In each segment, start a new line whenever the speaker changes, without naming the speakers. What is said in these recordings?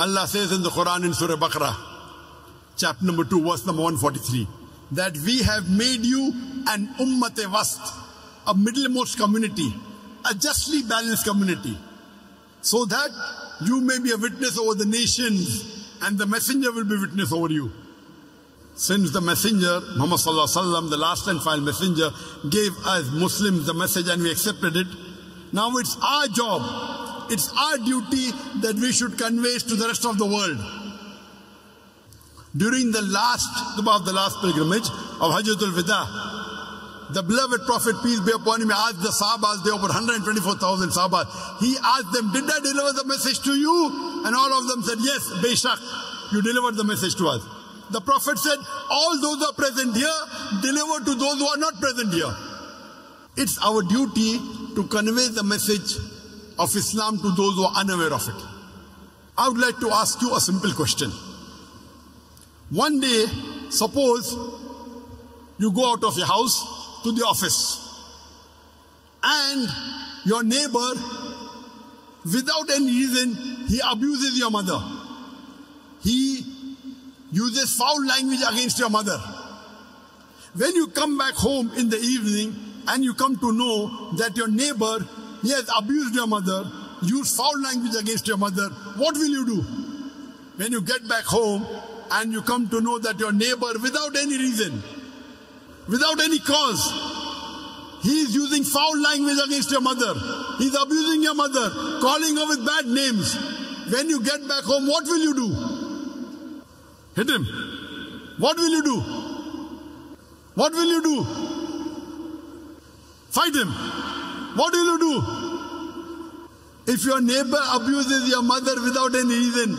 Allah says in the Quran in Surah Baqarah, chapter number 2, verse number 143, that we have made you an ummat-e-wast, a middlemost community, a justly balanced community, so that you may be a witness over the nations and the messenger will be witness over you. Since the messenger, Muhammad Sallallahu Alaihi Wasallam, the last and final messenger, gave us Muslims the message and we accepted it, now it's our job, it's our duty that we should convey it to the rest of the world. During the last pilgrimage of Hajjatul Wada, the beloved Prophet, peace be upon him, asked the Sahabas, there were 124,000 Sahabas. He asked them, did I deliver the message to you? And all of them said, yes, Beshak, you delivered the message to us. The Prophet said, all those who are present here, deliver to those who are not present here. It's our duty to convey the message of Islam to those who are unaware of it. I would like to ask you a simple question. One day, suppose you go out of your house to the office and your neighbor, without any reason, he abuses your mother. He uses foul language against your mother. When you come back home in the evening and you come to know that your neighbor, he has abused your mother, used foul language against your mother, what will you do? When you get back home and you come to know that your neighbor, without any reason, without any cause, he is using foul language against your mother, he is abusing your mother, calling her with bad names. When you get back home, what will you do? Hit him. What will you do? What will you do? Fight him. What will you do? If your neighbor abuses your mother without any reason,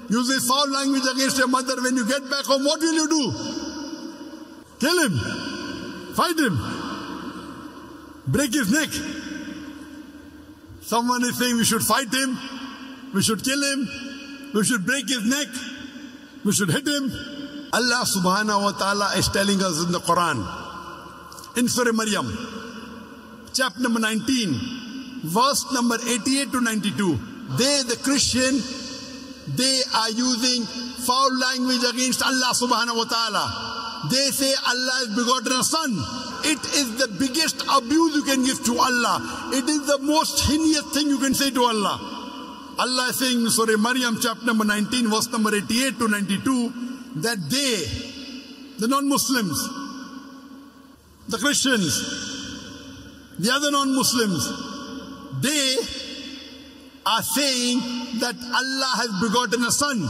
uses foul language against your mother, when you get back home, what will you do? Kill him. Fight him. Break his neck. Someone is saying we should fight him, we should kill him, we should break his neck, we should hit him. Allah subhanahu wa ta'ala is telling us in the Quran, in Surah Maryam, chapter number 19, verse number 88 to 92. They, the Christian, they are using foul language against Allah subhanahu wa ta'ala. They say Allah has begotten a son. It is the biggest abuse you can give to Allah. It is the most heinous thing you can say to Allah. Allah is saying in Surah Maryam, chapter number 19, verse number 88 to 92, that they, the non-Muslims, the Christians, the other non-Muslims, they are saying that Allah has begotten a son.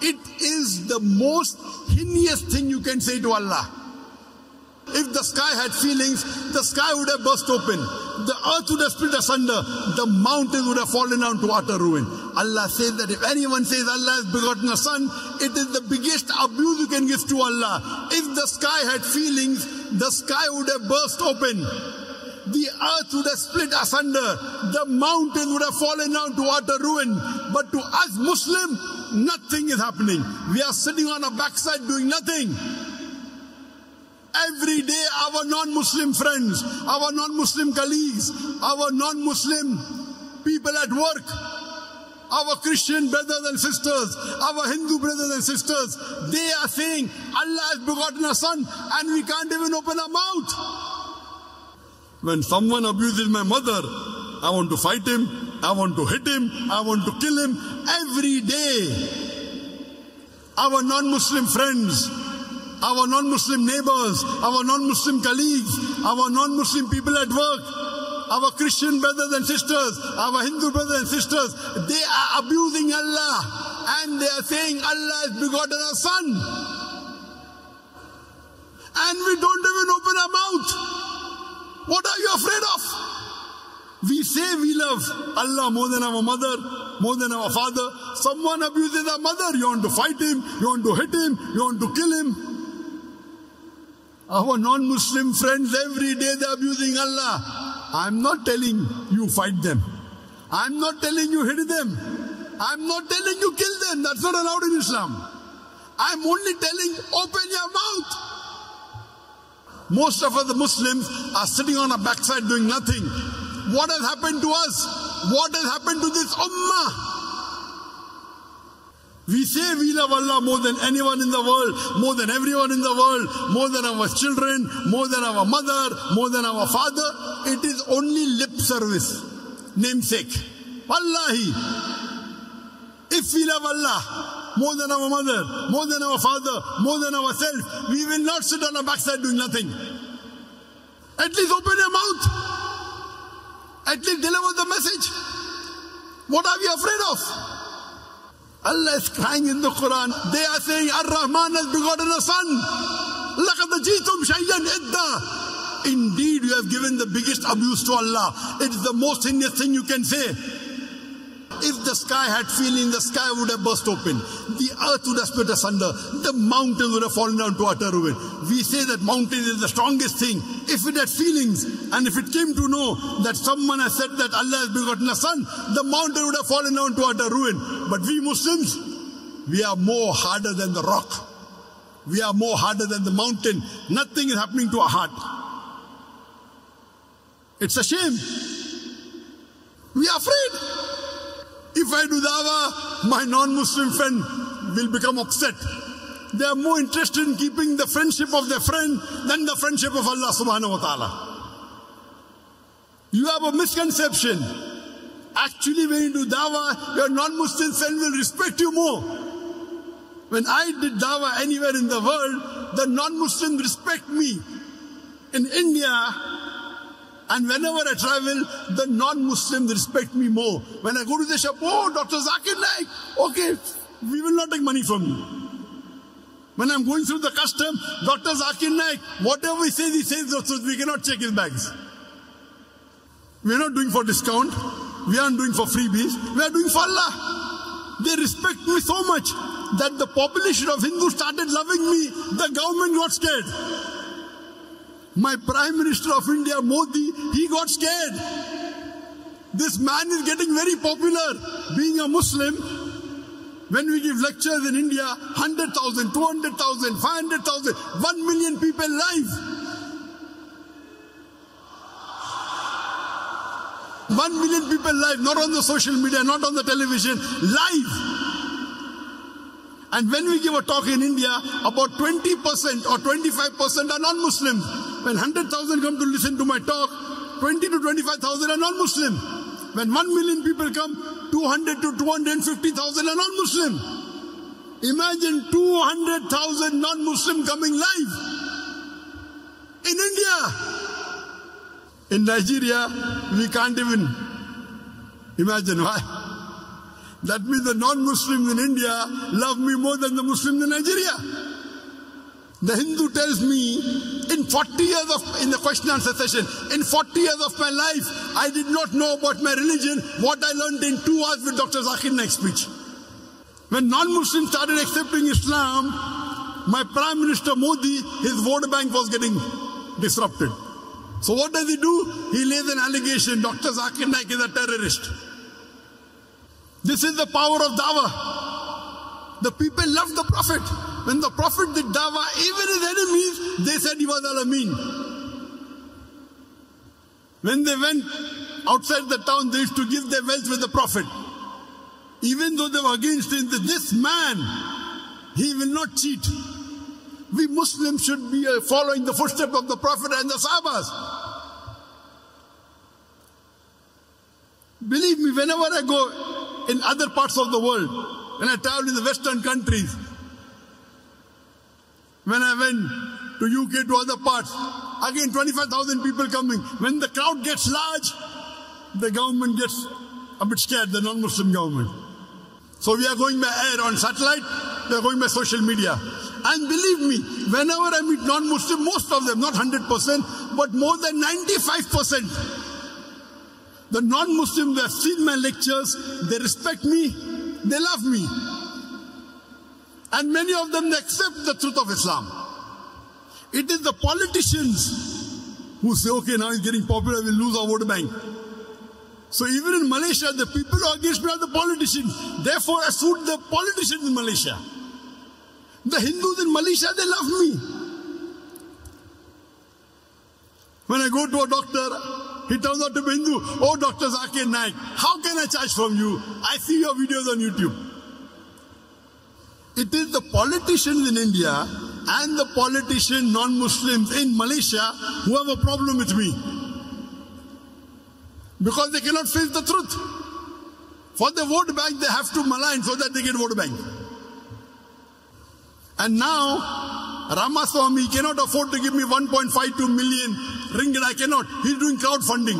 It is the most heinous thing you can say to Allah. If the sky had feelings, the sky would have burst open. The earth would have split asunder. The mountains would have fallen down to utter ruin. Allah says that if anyone says Allah has begotten a son, it is the biggest abuse you can give to Allah. If the sky had feelings, the sky would have burst open. The earth would have split asunder. The mountains would have fallen down to utter ruin. But to us Muslim, nothing is happening. We are sitting on our backside doing nothing. Every day our non-Muslim friends, our non-Muslim colleagues, our non-Muslim people at work, our Christian brothers and sisters, our Hindu brothers and sisters, they are saying Allah has begotten a son and we can't even open our mouth. When someone abuses my mother, I want to fight him, I want to hit him, I want to kill him. Every day our non-Muslim friends, our non-Muslim neighbors, our non-Muslim colleagues, our non-Muslim people at work, our Christian brothers and sisters, our Hindu brothers and sisters, they are abusing Allah and they are saying Allah has begotten a son. And we don't even open our mouth. What are you afraid of? We say we love Allah more than our mother, more than our father. Someone abuses our mother, you want to fight him, you want to hit him, you want to kill him. Our non-Muslim friends, every day they are abusing Allah. I'm not telling you fight them. I'm not telling you hit them. I'm not telling you kill them. That's not allowed in Islam. I'm only telling open your mouth. Most of us, the Muslims, are sitting on our backside doing nothing. What has happened to us? What has happened to this ummah? We say we love Allah more than anyone in the world, more than everyone in the world, more than our children, more than our mother, more than our father. It is only lip service, namesake. Wallahi, if we love Allah more than our mother, more than our father, more than ourselves, we will not sit on our backside doing nothing. At least open your mouth. At least deliver the message. What are we afraid of? Allah is crying in the Quran. They are saying, Ar-Rahman has begotten a son. لَقَدْ جِئْتُمْ شَيْئًا إِدَّا. Indeed, you have given the biggest abuse to Allah. It is the most heinous thing you can say. If the sky had feeling, the sky would have burst open. The earth would have split asunder. The mountains would have fallen down to utter ruin. We say that mountain is the strongest thing. If it had feelings, and if it came to know that someone has said that Allah has begotten a son, the mountain would have fallen down to utter ruin. But we Muslims, we are more harder than the rock. We are more harder than the mountain. Nothing is happening to our heart. It's a shame. We are afraid. If I do dawah, my non-Muslim friend will become upset. They are more interested in keeping the friendship of their friend than the friendship of Allah subhanahu wa ta'ala. You have a misconception. Actually, when you do dawah, your non-Muslim friend will respect you more. When I did dawah anywhere in the world, the non-Muslims respect me. In India, and whenever I travel, the non-Muslims respect me more. When I go to the shop, oh, Dr. Zakir Naik, okay, we will not take money from you. When I'm going through the custom, Dr. Zakir Naik, whatever he says the truth. We cannot check his bags. We are not doing for discount. We aren't doing for freebies. We are doing for Allah. They respect me so much that the population of Hindus started loving me. The government got scared. My Prime Minister of India, Modi, he got scared. This man is getting very popular. Being a Muslim, when we give lectures in India, 100,000, 200,000, 500,000, 1 million people live. 1 million people live, not on the social media, not on the television, live. And when we give a talk in India, about 20% or 25% are non-Muslims. When 100,000 come to listen to my talk, 20 to 25,000 are non-Muslim. When 1 million people come, 200 to 250,000 are non-Muslim. Imagine 200,000 non-Muslim coming live in India. In Nigeria, we can't even imagine why. That means the non-Muslims in India love me more than the Muslims in Nigeria. The Hindu tells me, in 40 years of, in the question and answer session, in 40 years of my life, I did not know about my religion, what I learned in 2 hours with Dr. Zakir Naik's speech. When non-Muslims started accepting Islam, my Prime Minister Modi, his vote bank was getting disrupted. So what does he do? He lays an allegation, Dr. Zakir Naik is a terrorist. This is the power of dawah. The people loved the Prophet. When the Prophet did dawah, even his enemies, they said he was al-Amin. When they went outside the town, they used to give their wealth with the Prophet. Even though they were against him, this man, he will not cheat. We Muslims should be following the footsteps of the Prophet and the Sahabas. Believe me, whenever I go in other parts of the world, when I travel in the Western countries, when I went to UK, to other parts, again 25,000 people coming. When the crowd gets large, the government gets a bit scared, the non-Muslim government. So we are going by air on satellite, we are going by social media. And believe me, whenever I meet non-Muslim, most of them, not 100%, but more than 95%, the non-Muslims, they have seen my lectures, they respect me, they love me. And many of them, they accept the truth of Islam. It is the politicians who say, okay, now it's getting popular, we'll lose our vote bank. So even in Malaysia, the people who are against me are the politicians. Therefore, I suit the politicians in Malaysia. The Hindus in Malaysia, they love me. When I go to a doctor, he turns out to be Hindu. Oh, Dr. Zakir Naik, how can I charge from you? I see your videos on YouTube. It is the politicians in India and the politician non-Muslims in Malaysia who have a problem with me. Because they cannot face the truth. For the vote bank, they have to malign so that they get vote bank. And now, Ramaswamy cannot afford to give me 1.52 million ringgit. I cannot. He's doing crowdfunding.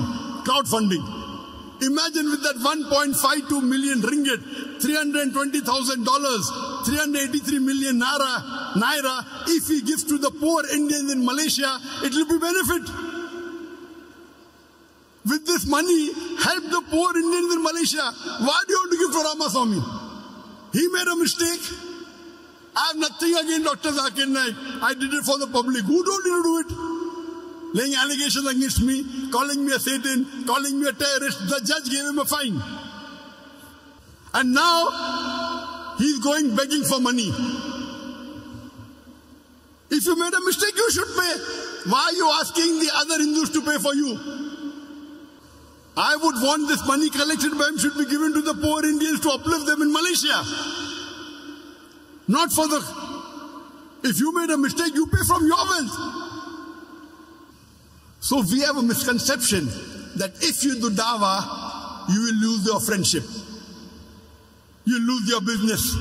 Imagine with that 1.52 million ringgit, $320,000, 383 million naira, if he gives to the poor Indians in Malaysia, it will be benefit. With this money, help the poor Indians in Malaysia. Why do you want to give to Ramaswamy? He made a mistake. I have nothing against Dr. Zakir Naik. I did it for the public. Who told you to do it? Laying allegations against me, calling me a Satan, calling me a terrorist. The judge gave him a fine. And now, he's going begging for money. If you made a mistake, you should pay. Why are you asking the other Hindus to pay for you? I would want this money collected by him should be given to the poor Indians to uplift them in Malaysia. Not for the... If you made a mistake, you pay from your wealth. So we have a misconception that if you do dawah, you will lose your friendship. You will lose your business.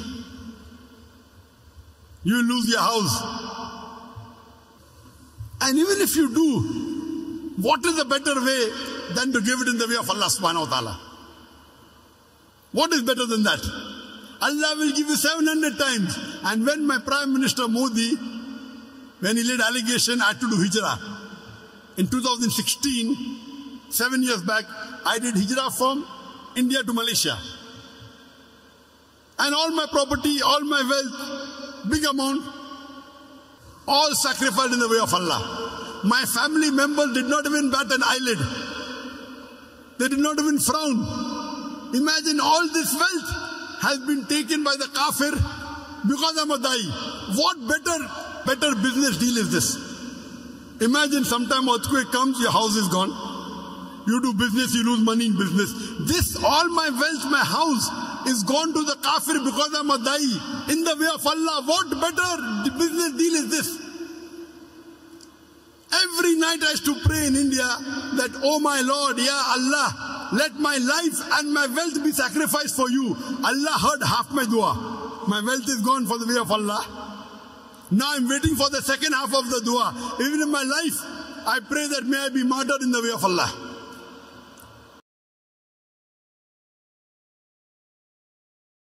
You will lose your house. And even if you do, what is a better way than to give it in the way of Allah subhanahu wa ta'ala? What is better than that? Allah will give you 700 times. And when my Prime Minister Modi, when he laid allegation, I had to do hijrah. In 2016, 7 years back, I did hijrah from India to Malaysia. And all my property, all my wealth, big amount, all sacrificed in the way of Allah. My family members did not even bat an eyelid. They did not even frown. Imagine all this wealth has been taken by the kafir because I'm a da'i. What better business deal is this? Imagine sometime earthquake comes, your house is gone. You do business, you lose money in business. This, all my wealth, my house is gone to the kafir because I'm a da'i. In the way of Allah, what better business deal is this? Every night I used to pray in India that, oh my Lord, Ya Allah, let my life and my wealth be sacrificed for you. Allah heard half my dua. My wealth is gone for the way of Allah. Now I'm waiting for the second half of the dua. Even in my life, I pray that may I be martyred in the way of Allah.